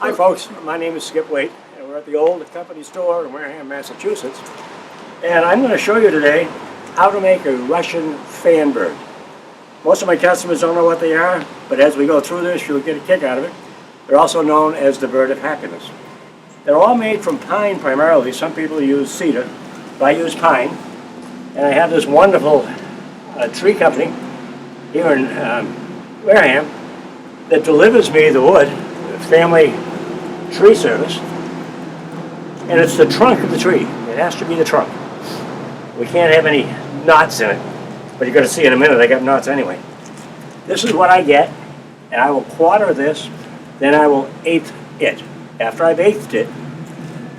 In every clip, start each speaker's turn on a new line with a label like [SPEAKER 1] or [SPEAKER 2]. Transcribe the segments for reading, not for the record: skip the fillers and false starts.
[SPEAKER 1] Hi folks, my name is Skip Waite, and we're at the old company store in Wareham, Massachusetts. And I'm going to show you today how to make a Russian fan bird. Most of my customers don't know what they are, but as we go through this, you'll get a kick out of it. They're also known as the bird of happiness. They're all made from pine primarily. Some people use cedar, but I use pine. And I have this wonderful tree company here in Wareham that delivers me the wood, family tree service, and it's the trunk of the tree. It has to be the trunk. We can't have any knots in it, but you're going to see in a minute I got knots anyway. This is what I get, and I will quarter this, then I will eighth it. After I've eighth it,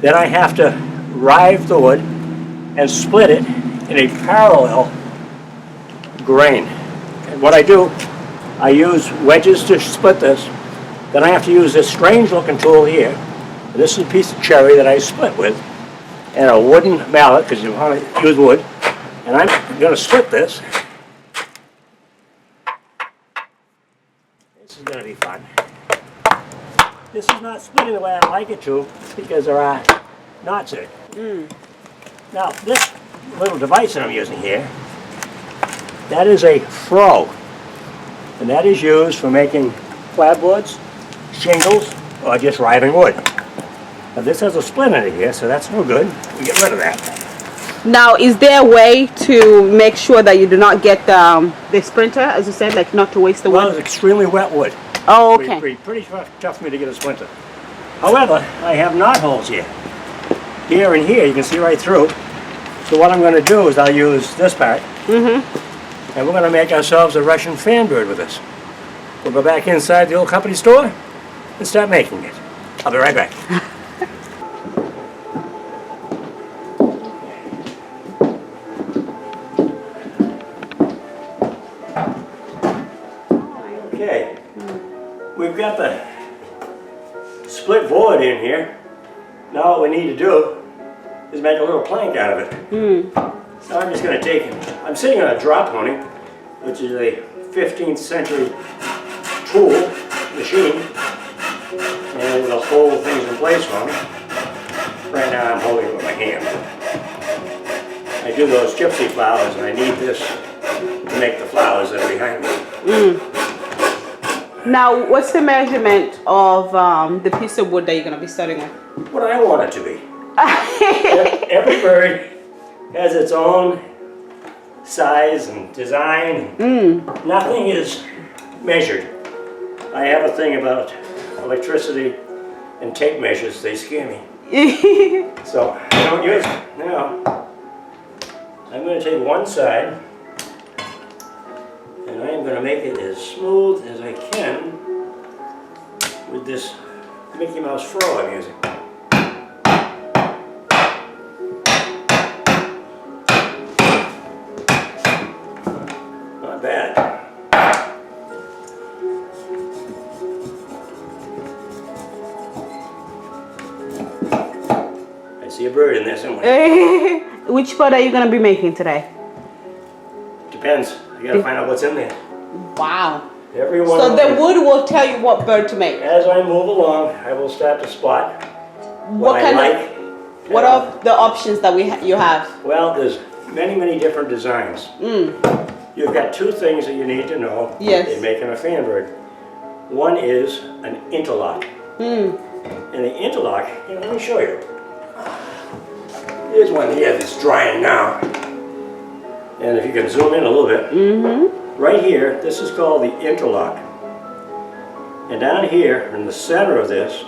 [SPEAKER 1] then I have to rive the wood and split it in a parallel grain. And what I do, I use wedges to split this. Then I have to use this strange looking tool here. And this is a piece of cherry that I split with, and a wooden mallet, because you want to use wood. And I'm going to split this. This is going to be fun. This is not splitting the way I like it to, because there are knots in it. Now, this little device that I'm using here, that is a froe. And that is used for making clapboards, shingles, or just riving wood. Now this has a split in it here, so that's no good. We get rid of that.
[SPEAKER 2] Now, is there a way to make sure that you do not get the splinter, as you said, like not to waste the wood?
[SPEAKER 1] Well, it's extremely wet wood.
[SPEAKER 2] Oh, okay.
[SPEAKER 1] Pretty tough for me to get a splinter. However, I have knot holes here. Here and here, you can see right through. So what I'm going to do is I'll use this part, and we're going to make ourselves a Russian fan bird with this. We'll go back inside the old company store and start making it. I'll be right back. Okay, we've got the split board in here. Now what we need to do is make a little plank out of it. Now I'm just going to take it. I'm sitting on a drop pony, which is a 15th century tool machine, and it'll hold things in place for me. Right now I'm holding it with my hand. I do those gypsy flowers, and I need this to make the flowers that are behind me.
[SPEAKER 2] Now, what's the measurement of the piece of wood that you're going to be starting with?
[SPEAKER 1] What I want it to be. Every bird has its own size and design. Nothing is measured. I have a thing about electricity and tape measures. They scare me. So I don't use it. Now, I'm going to take one side, and I am going to make it as smooth as I can with this Mickey Mouse froe I'm using. Not bad. I see a bird in there somewhere.
[SPEAKER 2] Which bird are you going to be making today?
[SPEAKER 1] Depends. You gotta find out what's in there.
[SPEAKER 2] Wow.
[SPEAKER 1] Everyone.
[SPEAKER 2] So the wood will tell you what bird to make.
[SPEAKER 1] As I move along, I will start to spot what I like.
[SPEAKER 2] What are the options that you have?
[SPEAKER 1] Well, there's many different designs. You've got two things that you need to know in making a fan bird. One is an interlock. And the interlock, let me show you. Here's one here that's drying now. And if you can zoom in a little bit. Right here, this is called the interlock. And down here, in the center of this,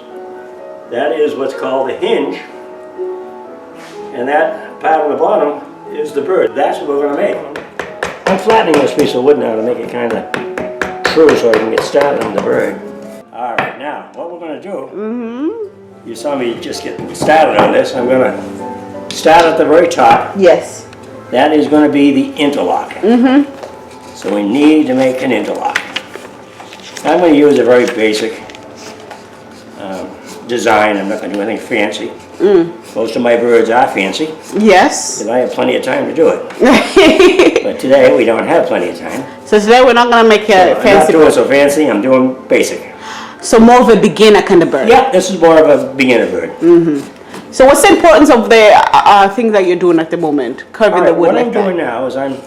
[SPEAKER 1] that is what's called the hinge. And that part on the bottom is the bird. That's what we're going to make. I'm flattening this piece of wood now to make it kind of true so I can get started on the bird. Alright, now, what we're going to do, you saw me just get started on this. I'm going to start at the very top.
[SPEAKER 2] Yes.
[SPEAKER 1] That is going to be the interlock. So we need to make an interlock. I'm going to use a very basic design. I'm not going to do anything fancy. Most of my birds are fancy.
[SPEAKER 2] Yes.
[SPEAKER 1] And I have plenty of time to do it. But today we don't have plenty of time.
[SPEAKER 2] So today we're not going to make a fancy.
[SPEAKER 1] I'm not doing so fancy, I'm doing basic.
[SPEAKER 2] So more of a beginner kind of bird.
[SPEAKER 1] Yeah, this is more of a beginner bird.
[SPEAKER 2] So what's the importance of the thing that you're doing at the moment, carving the wood
[SPEAKER 1] What
[SPEAKER 2] like
[SPEAKER 1] I'm
[SPEAKER 2] that?
[SPEAKER 1] doing now is I'm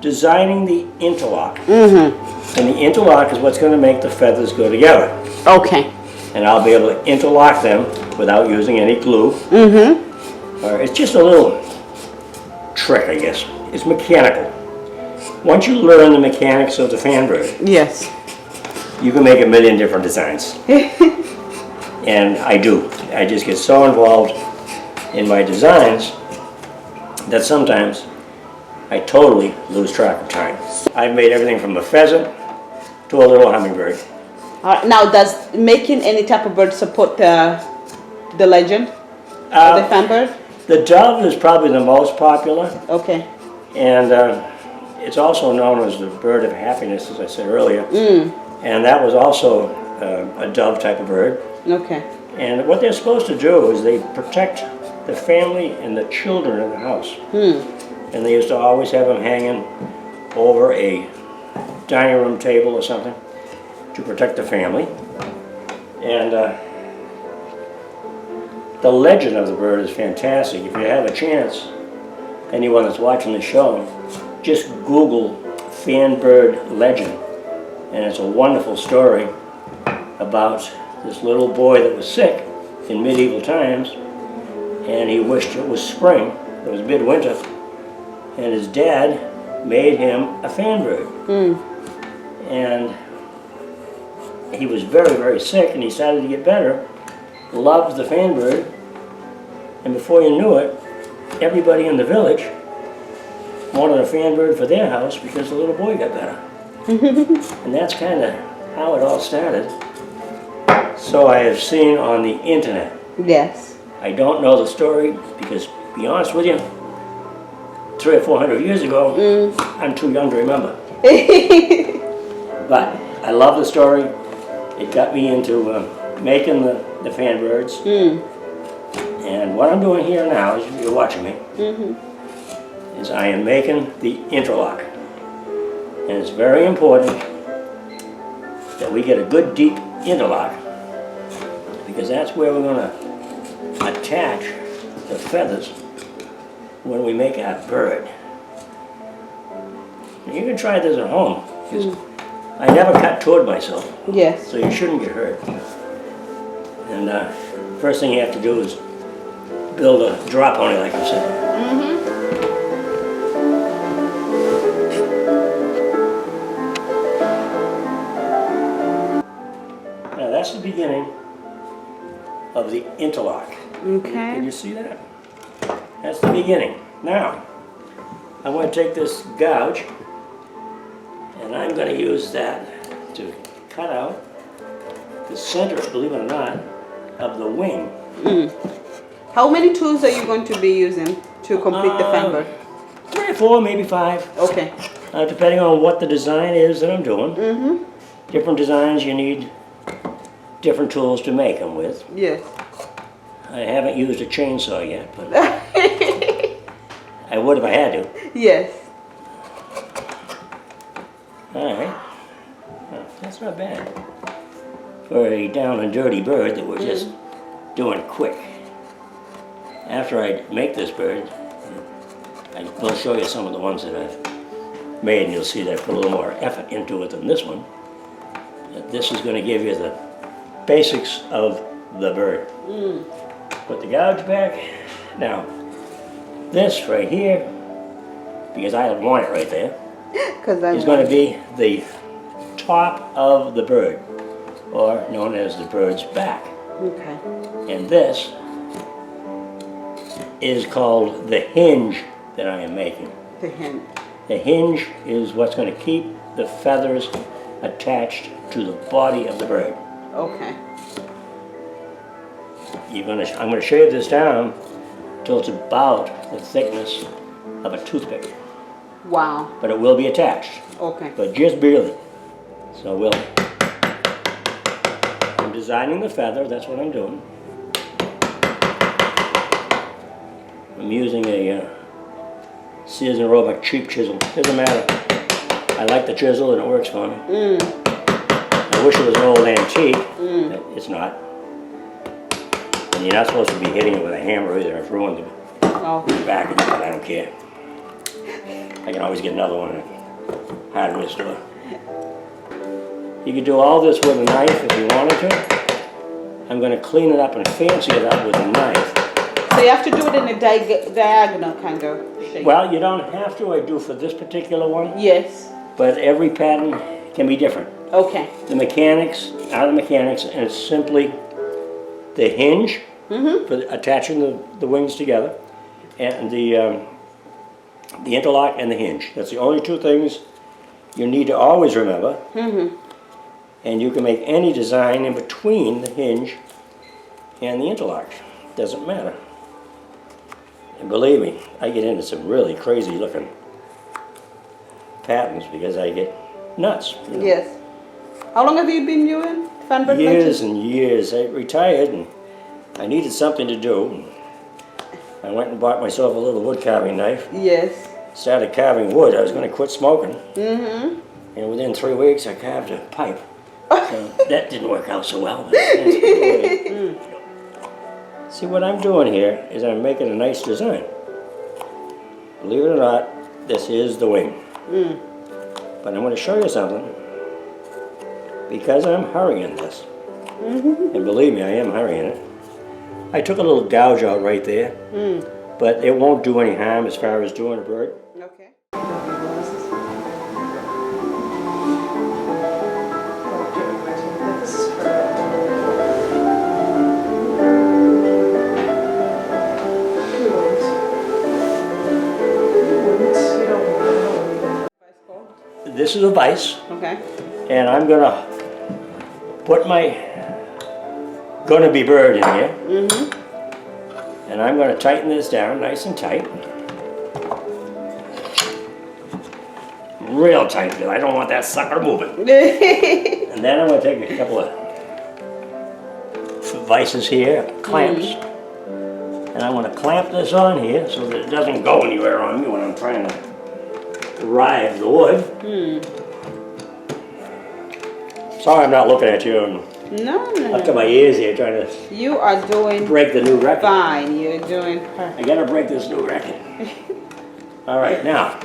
[SPEAKER 1] designing the interlock. And the interlock is what's going to make the feathers go together.
[SPEAKER 2] Okay.
[SPEAKER 1] And I'll be able to interlock them without using any glue. It's just a little trick, I guess. It's mechanical. Once you learn the mechanics of the fan bird,
[SPEAKER 2] Yes.
[SPEAKER 1] you can make a million different designs. And I do. I just get so involved in my designs that sometimes I totally lose track of time. I've made everything from a pheasant to a little hummingbird.
[SPEAKER 2] Now, does making any type of bird support the legend of the fan bird?
[SPEAKER 1] The dove is probably the most popular,
[SPEAKER 2] Okay.
[SPEAKER 1] and it's also known as the bird of happiness, as I said earlier. And that was also a dove type of bird.
[SPEAKER 2] Okay.
[SPEAKER 1] And what they're supposed to do is they protect the family and the children in the house. And they used to always have them hanging over a dining room table or something to protect the family. And the legend of the bird is fantastic. If you have a chance, anyone that's watching the show, just Google fan bird legend. And it's a wonderful story about this little boy that was sick in medieval times, and he wished it was spring. It was midwinter, and his dad made him a fan bird. And he was very, very sick, and he started to get better, loved the fan bird, and before you knew it, everybody in the village wanted a fan bird for their house because the little boy got better. And that's kind of how it all started. So I have seen on the internet.
[SPEAKER 2] Yes.
[SPEAKER 1] I don't know the story because, to be honest with you, 300 or 400 years ago, I'm too young to remember. But I love the story. It got me into making the fan birds. And what I'm doing here now, as you're watching me, is I am making the interlock. And it's very important that we get a good deep interlock, because that's where we're going to attach the feathers when we make our bird. And you can try this at home, because I never cut toward myself,
[SPEAKER 2] Yes.
[SPEAKER 1] so you shouldn't get hurt. And first thing you have to do is build a drop pony, like I said. Now that's the beginning of the interlock.
[SPEAKER 2] Okay.
[SPEAKER 1] Can you see that? That's the beginning. Now, I'm going to take this gouge, and I'm going to use that to cut out the center, believe it or not, of the wing.
[SPEAKER 2] How many tools are you going to be using to complete the fan bird?
[SPEAKER 1] 3 or 4, maybe 5,
[SPEAKER 2] Okay.
[SPEAKER 1] depending on what the design is that I'm doing. Different designs, you need different tools to make them with.
[SPEAKER 2] Yes.
[SPEAKER 1] I haven't used a chainsaw yet, but I would if I had to.
[SPEAKER 2] Yes.
[SPEAKER 1] All right. Well, that's not bad for a down and dirty bird that we're just doing quick. After I make this bird, I will show you some of the ones that I've made, and you'll see that I put a little more effort into it than this one. This is going to give you the basics of the bird. Put the gouge back. Now, this right here, because I want it right there, is going to be the top of the bird, or known as the bird's back.
[SPEAKER 2] Okay.
[SPEAKER 1] And this is called the hinge that I am making.
[SPEAKER 2] The hinge.
[SPEAKER 1] The hinge is what's going to keep the feathers attached to the body of the bird.
[SPEAKER 2] Okay.
[SPEAKER 1] I'm going to shave this down till it's about the thickness of a toothpick.
[SPEAKER 2] Wow.
[SPEAKER 1] But it will be attached,
[SPEAKER 2] Okay.
[SPEAKER 1] but just barely. So I'm designing the feather, that's what I'm doing. I'm using a Sears and Roebuck cheap chisel. Doesn't matter. I like the chisel and it works for me. I wish it was an old antique. It's not. And you're not supposed to be hitting it with a hammer either. I've ruined the back of it, but I don't care. I can always get another one at a hardware store. You could do all this with a knife if you wanted to. I'm going to clean it up and fancy it up with a knife.
[SPEAKER 2] So you have to do it in a diagonal kind of shape.
[SPEAKER 1] Well, you don't have to. I do for this particular one.
[SPEAKER 2] Yes.
[SPEAKER 1] But every pattern can be different.
[SPEAKER 2] Okay.
[SPEAKER 1] The mechanics are the mechanics, and it's simply the hinge for attaching the wings together, and the interlock and the hinge. That's the only two things you need to always remember. And you can make any design in between the hinge and the interlock. Doesn't matter. And believe me, I get into some really crazy looking patterns because I get nuts. You know?
[SPEAKER 2] Yes. How long have you been doing fan bird
[SPEAKER 1] Years and years. I retired and I needed something to do. I went and bought myself a little wood carving knife.
[SPEAKER 2] Yes.
[SPEAKER 1] Started carving wood. I was going to quit smoking. And within 3 weeks I carved a pipe. So that didn't work out so well. But see, what I'm doing here is I'm making a nice design. Believe it or not, this is the wing. But I'm going to show you something. Because I'm hurrying this, and believe me, I am hurrying it. I took a little gouge out right there, but it won't do any harm as far as doing a bird.
[SPEAKER 2] Okay.
[SPEAKER 1] This is a vise,
[SPEAKER 2] Okay.
[SPEAKER 1] and I'm gonna put my gonna-be bird in here, and I'm gonna tighten this down nice and tight. Real tight, because I don't want that sucker moving. And then I'm gonna take a couple of vices here, clamps, and I'm gonna clamp this on here so that it doesn't go anywhere on me when I'm trying to rive the wood. Sorry I'm not looking at you.
[SPEAKER 2] No.
[SPEAKER 1] Up to my ears here trying to
[SPEAKER 2] You are doing
[SPEAKER 1] break the new record.
[SPEAKER 2] fine. You're doing perfect.
[SPEAKER 1] I gotta break this new record. All right, now,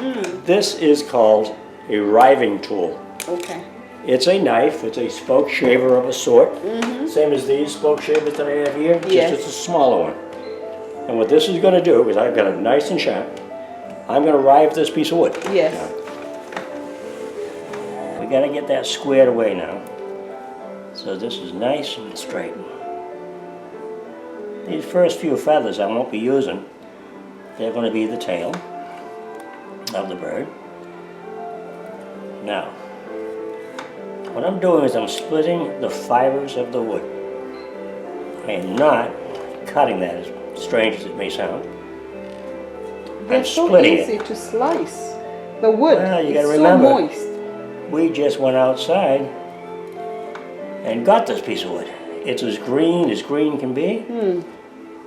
[SPEAKER 1] this is called a riving tool.
[SPEAKER 2] Okay.
[SPEAKER 1] It's a knife, it's a spoke shaver of a sort. Same as these spoke shavers that I have here,
[SPEAKER 2] Yes.
[SPEAKER 1] just it's a smaller one. And what this is gonna do, because I've got it nice and sharp, I'm gonna rive this piece of wood.
[SPEAKER 2] Yes.
[SPEAKER 1] Now, we gotta get that squared away now. So this is nice and straight. These first few feathers I won't be using. They're going to be the tail of the bird. Now, what I'm doing is I'm splitting the fibers of the wood. I am not cutting that, as strange as it may sound.
[SPEAKER 2] They're so easy to slice. The wood
[SPEAKER 1] Well, you
[SPEAKER 2] is
[SPEAKER 1] gotta
[SPEAKER 2] so
[SPEAKER 1] remember.
[SPEAKER 2] moist.
[SPEAKER 1] We just went outside and got this piece of wood. It's as green can be.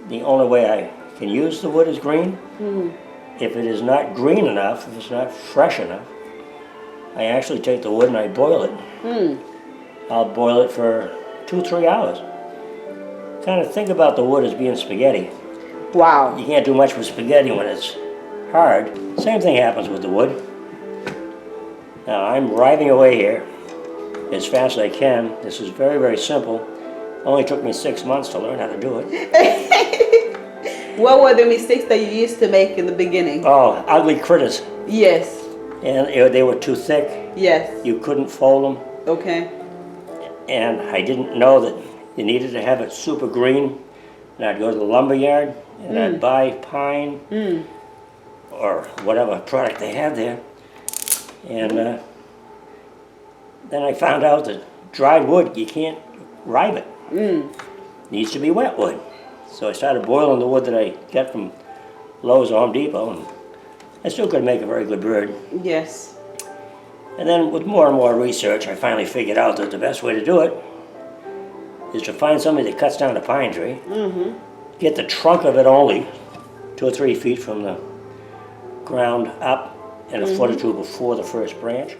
[SPEAKER 1] The only way I can use the wood is green. If it is not green enough, if it's not fresh enough, I actually take the wood and I boil it. I'll boil it for 2-3 hours. Kind of think about the wood as being spaghetti.
[SPEAKER 2] Wow.
[SPEAKER 1] You can't do much with spaghetti when it's hard. Same thing happens with the wood. Now I'm riving away here as fast as I can. This is very, very simple. Only took me 6 months to learn how to do it.
[SPEAKER 2] What were the mistakes that you used to make in the beginning?
[SPEAKER 1] Oh, ugly critters.
[SPEAKER 2] Yes.
[SPEAKER 1] And they were too thick.
[SPEAKER 2] Yes.
[SPEAKER 1] You couldn't fold them.
[SPEAKER 2] Okay.
[SPEAKER 1] And I didn't know that you needed to have it super green. And I'd go to the lumber yard and I'd buy pine or whatever product they had there. And then I found out that dried wood, you can't rive it. Needs to be wet wood. So I started boiling the wood that I got from Lowe's or Home Depot, and I still could make a very good bird.
[SPEAKER 2] Yes.
[SPEAKER 1] And then with more and more research, I finally figured out that the best way to do it is to find somebody that cuts down a pine tree, get the trunk of it only 2 or 3 feet from the ground up and a foot or two before the first branch.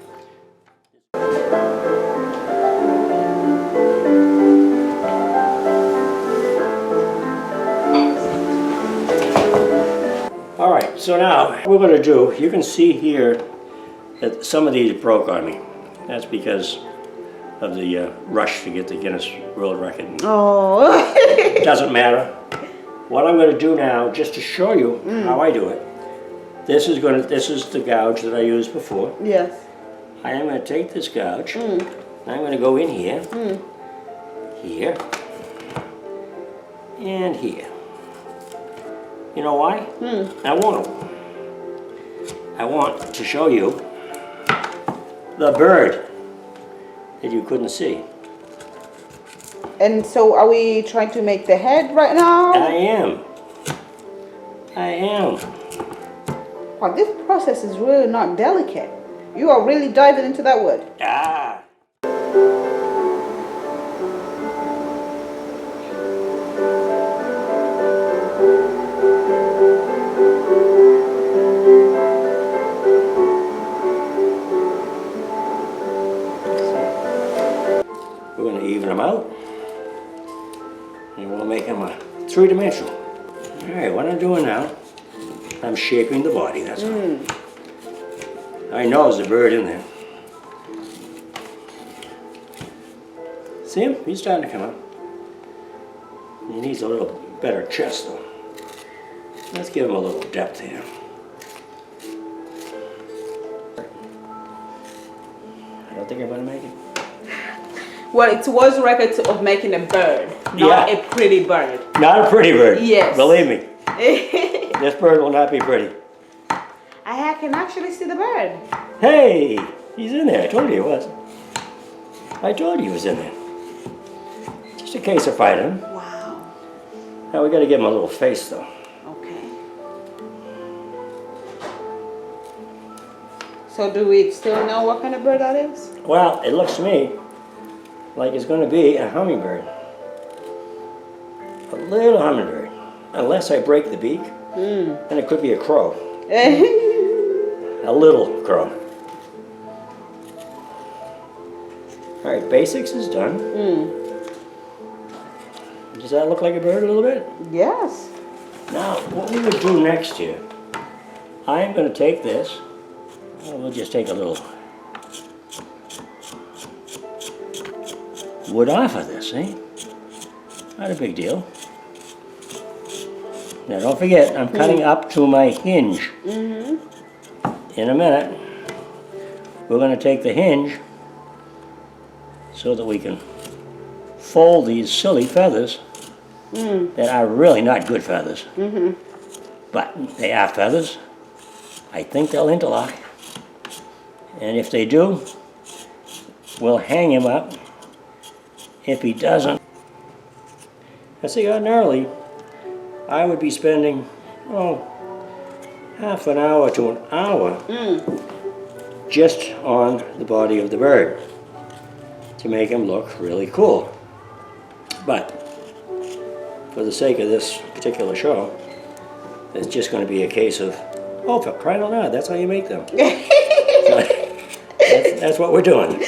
[SPEAKER 1] so now what we're going to do, you can see here that some of these broke on me. That's because of the rush to get the Guinness World Record.
[SPEAKER 2] Oh.
[SPEAKER 1] It doesn't matter. What I'm going to do now, just to show you how I do it, this is the gouge that I used before.
[SPEAKER 2] Yes.
[SPEAKER 1] I am going to take this gouge, and I'm going to go in here, here, and here. You know why? I want to show you the bird that you couldn't see.
[SPEAKER 2] And so are we trying to make the head right now?
[SPEAKER 1] I am.
[SPEAKER 2] Wow, this process is really not delicate. You are really diving into that wood.
[SPEAKER 1] Ah. We're going to even them out, and we'll make them a three-dimensional. All right, what I'm doing now, I'm shaping the body, that's all. I know there's a bird in there. See him? He's starting to come up. He needs a little better chest, though. Let's give him a little depth here. I don't think I'm going to make it.
[SPEAKER 2] Well, it was a record of making a bird, not a pretty bird.
[SPEAKER 1] Not a pretty bird.
[SPEAKER 2] Yes.
[SPEAKER 1] Believe me. This bird will not be pretty.
[SPEAKER 2] I can actually see the bird.
[SPEAKER 1] Hey, he's in there. I told you he was. I told you he was in there. Just a case of fighting.
[SPEAKER 2] Wow.
[SPEAKER 1] Now we got to give him a little face, though.
[SPEAKER 2] Okay. So do we still know what kind of bird that is?
[SPEAKER 1] Well, it looks to me like it's going to be a hummingbird. A little hummingbird. Unless I break the beak, then it could be a crow. A little crow. All right, basics is done. Does that look like a bird a little bit?
[SPEAKER 2] Yes.
[SPEAKER 1] Now, what we would do next here, I am going to take this, we'll just take a little wood off of this, see? Not a big deal. Now don't forget, I'm cutting up to my hinge. In a minute, we're going to take the hinge so that we can fold these silly feathers that are really not good feathers. But they are feathers. I think they'll interlock. And if they do, we'll hang him up. If he doesn't, I see ordinarily, I would be spending, half an hour to an hour just on the body of the bird to make him look really cool. But for the sake of this particular show, it's just going to be a case of, for crying out loud, that's how you make them. So that's what we're doing.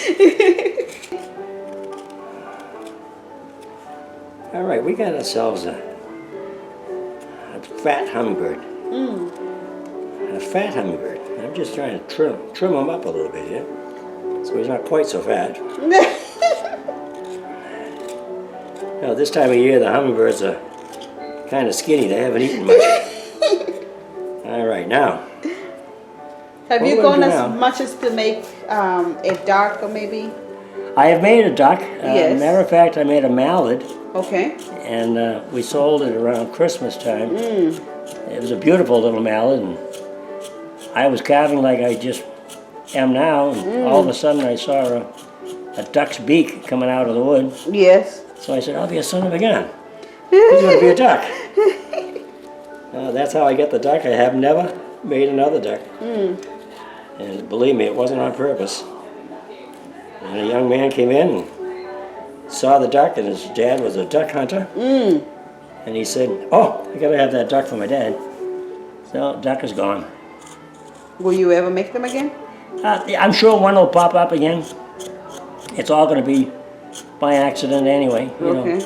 [SPEAKER 1] All right, we got ourselves a fat hummingbird. A fat hummingbird. I'm just trying to trim him up a little bit here, so he's not quite so fat. Now, this time of year, the hummingbirds are kind of skinny. They haven't eaten much. All right, now.
[SPEAKER 2] Have you gone as much as to make a duck or maybe?
[SPEAKER 1] I have made a duck.
[SPEAKER 2] Yes.
[SPEAKER 1] Matter of fact, I made a mallard.
[SPEAKER 2] Okay.
[SPEAKER 1] And we sold it around Christmas time. It was a beautiful little mallard, and I was carving like I just am now, and all of a sudden I saw a duck's beak coming out of the wood. Yes. So I said, I'll be a son of a gun. He's going to be a duck. That's how I get the duck. I have never made another duck. And believe me, it wasn't on purpose. And a young man came in and saw the duck, and his dad was a duck hunter. And he said, I got to have that duck for my dad. So, duck is gone.
[SPEAKER 2] Will you ever make them again?
[SPEAKER 1] I'm sure one will pop up again. It's all going to be by accident anyway. You know.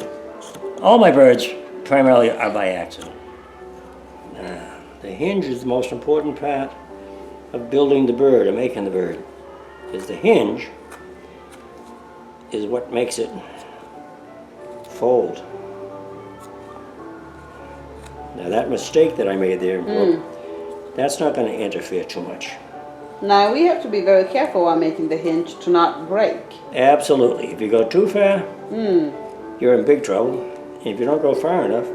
[SPEAKER 1] All my birds primarily are by accident. The hinge is the most important part of building the bird or making the bird. Because the hinge is what makes it fold. Now that mistake that I made there, that's not going to interfere too much.
[SPEAKER 2] Now we have to be very careful while making the hinge to not break.
[SPEAKER 1] Absolutely. If you go too far, you're in big trouble. If you don't go far enough,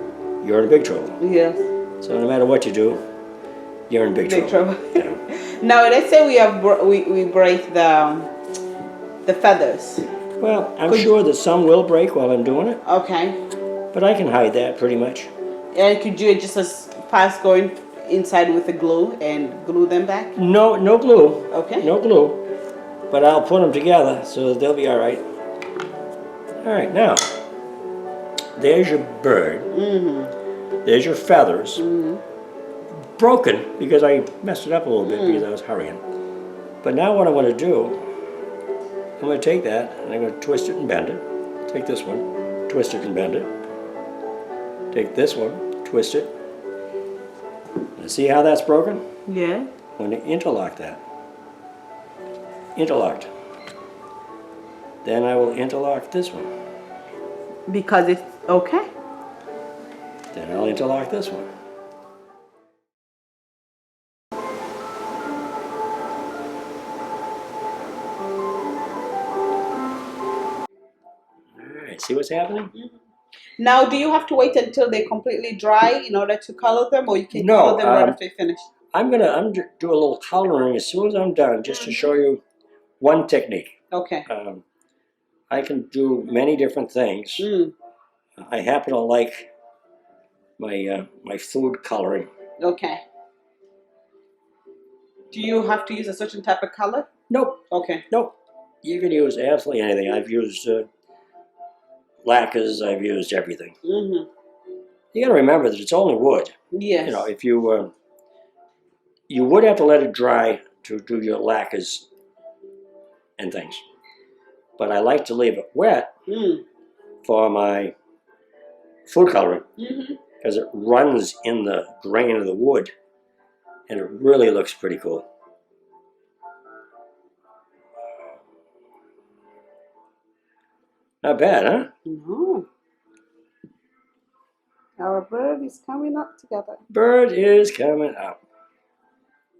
[SPEAKER 1] you're in big trouble.
[SPEAKER 2] Yes.
[SPEAKER 1] So no matter what you do, you're in big trouble. Yeah.
[SPEAKER 2] Now let's say we break the feathers.
[SPEAKER 1] Well, I'm sure that some will break while I'm doing it.
[SPEAKER 2] Okay.
[SPEAKER 1] But I can hide that pretty much.
[SPEAKER 2] And could you just as fast going inside with the glue and glue them back?
[SPEAKER 1] No glue.
[SPEAKER 2] Okay.
[SPEAKER 1] No glue. But I'll put them together so that they'll be all right. All right, now, there's your bird. There's your feathers. Broken because I messed it up a little bit because I was hurrying. But now what I want to do, I'm going to take that and I'm going to twist it and bend it. Take this one, twist it and bend it. Take this one, twist it. Now see how that's broken?
[SPEAKER 2] Yeah.
[SPEAKER 1] I'm going to interlock that. Interlocked. Then I will interlock this one.
[SPEAKER 2] Because it's okay.
[SPEAKER 1] Then I'll interlock this one. Alright, see what's happening?
[SPEAKER 2] Now, do you have to wait until they completely dry in order to color them, or you can color them right after you finish?
[SPEAKER 1] I'm gonna do a little coloring as soon as I'm done, just to show you one technique.
[SPEAKER 2] Okay.
[SPEAKER 1] I can do many different things. I happen to like my food coloring.
[SPEAKER 2] Okay. Do you have to use a certain type of color?
[SPEAKER 1] Nope.
[SPEAKER 2] Okay.
[SPEAKER 1] Nope. You can use absolutely anything. I've used lacquers. I've used everything. You got to remember that it's only wood.
[SPEAKER 2] Yes.
[SPEAKER 1] You know, if you would have to let it dry to do your lacquers and things. But I like to leave it wet for my food coloring because it runs in the grain of the wood and it really looks pretty cool. Not bad, huh?
[SPEAKER 2] No. Our bird is coming up together.
[SPEAKER 1] Bird is coming up.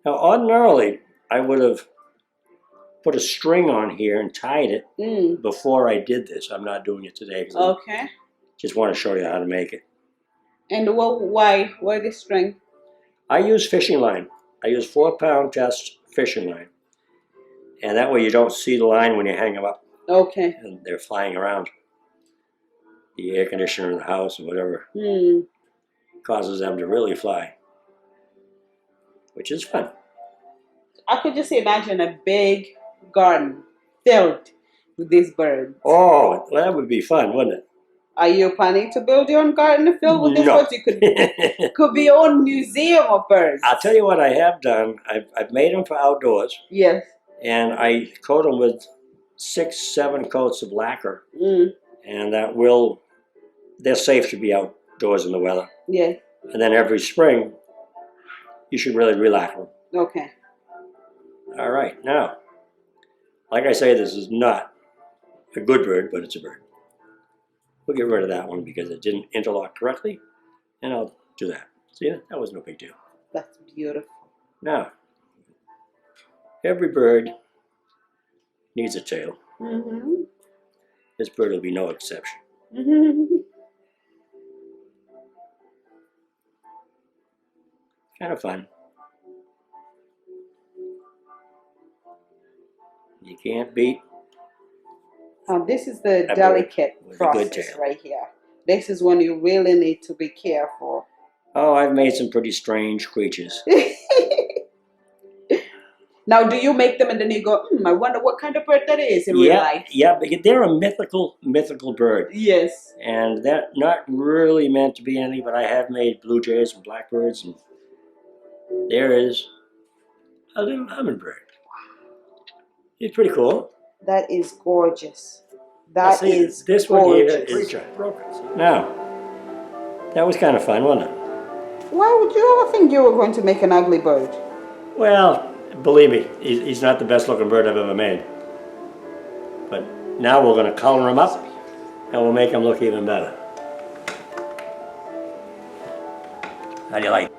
[SPEAKER 1] Now, ordinarily, I would have put a string on here and tied it before I did this. I'm not doing it today.
[SPEAKER 2] Okay.
[SPEAKER 1] Just want to show you how to make it.
[SPEAKER 2] And why the string?
[SPEAKER 1] I use fishing line. I use 4-pound test fishing line. And that way you don't see the line when you hang them up.
[SPEAKER 2] Okay.
[SPEAKER 1] And they're flying around. The air conditioner in the house or whatever causes them to really fly. Which is fun.
[SPEAKER 2] I could just imagine a big garden filled with these birds.
[SPEAKER 1] Oh, that would be fun, wouldn't it?
[SPEAKER 2] Are you planning to build your own garden filled with these birds? You could be your own museum of birds.
[SPEAKER 1] I'll tell you what I have done. I've made them for outdoors.
[SPEAKER 2] Yes.
[SPEAKER 1] And I coat them with 6-7 coats of lacquer. And they're safe to be outdoors in the weather.
[SPEAKER 2] Yes.
[SPEAKER 1] And then every spring, you should really re-lacquer them.
[SPEAKER 2] Okay.
[SPEAKER 1] All right, now, like I say, this is not a good bird, but it's a bird. We'll get rid of that one because it didn't interlock correctly, and I'll do that. See, that was no big deal.
[SPEAKER 2] That's beautiful.
[SPEAKER 1] Now, every bird needs a tail. This bird will be no exception. Kind of fun. You can't beat.
[SPEAKER 2] This is the delicate
[SPEAKER 1] with a good
[SPEAKER 2] process
[SPEAKER 1] tail.
[SPEAKER 2] right here. This is when you really need to be careful.
[SPEAKER 1] Oh, I've made some pretty strange creatures.
[SPEAKER 2] Now, do you make them and then you go, I wonder what kind of bird that is in real life?
[SPEAKER 1] Yeah, but they're a mythical bird.
[SPEAKER 2] Yes.
[SPEAKER 1] And they're not really meant to be anything, but I have made blue jays and blackbirds, and there is a little hummingbird. It's pretty cool.
[SPEAKER 2] That is gorgeous. That is
[SPEAKER 1] this
[SPEAKER 2] gorgeous.
[SPEAKER 1] one here is broken. Now, that was kind of fun, wasn't it?
[SPEAKER 2] Why would you ever think you were going to make an ugly bird?
[SPEAKER 1] Well, believe me, he's not the best looking bird I've ever made. But now we're going to color him up and we'll make him look even better. How do you like?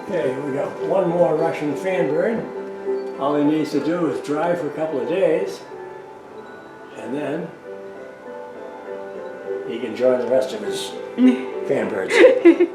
[SPEAKER 1] Okay, we got one more Russian fanbird. All he needs to do is dry for a couple of days, and then he can join the rest of his fanbirds.